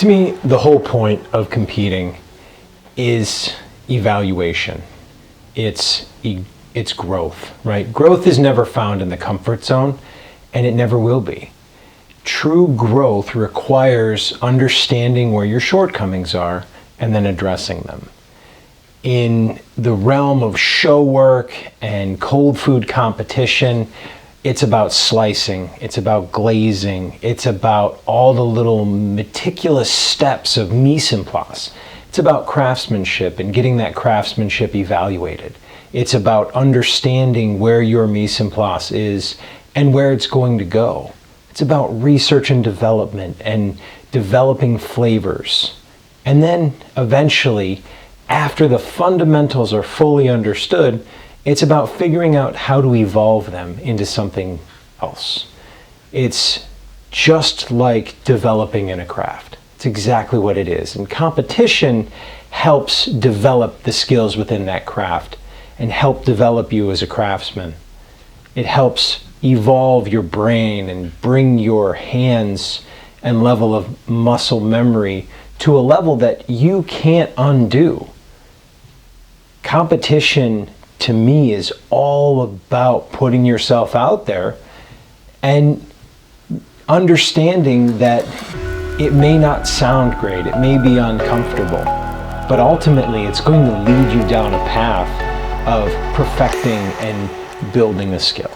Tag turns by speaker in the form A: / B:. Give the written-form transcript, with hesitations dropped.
A: To me, the whole point of competing is evaluation. It's growth, right? Growth is never found in the comfort zone, and it never will be. True growth requires understanding where your shortcomings are and then addressing them. In the realm of show work and cold food competition, it's about slicing, it's about glazing, it's about all the little meticulous steps of mise en place. It's about craftsmanship and getting that craftsmanship evaluated. It's about understanding where your mise en place is and where it's going to go. It's about research and development and developing flavors. And then eventually, after the fundamentals are fully understood, it's about figuring out how to evolve them into something else. It's just like developing in a craft. It's exactly what it is. And competition helps develop the skills within that craft and help develop you as a craftsman. It helps evolve your brain and bring your hands and level of muscle memory to a level that you can't undo. Competition to me is all about putting yourself out there and understanding that it may not sound great, it may be uncomfortable, but ultimately it's going to lead you down a path of perfecting and building a skill.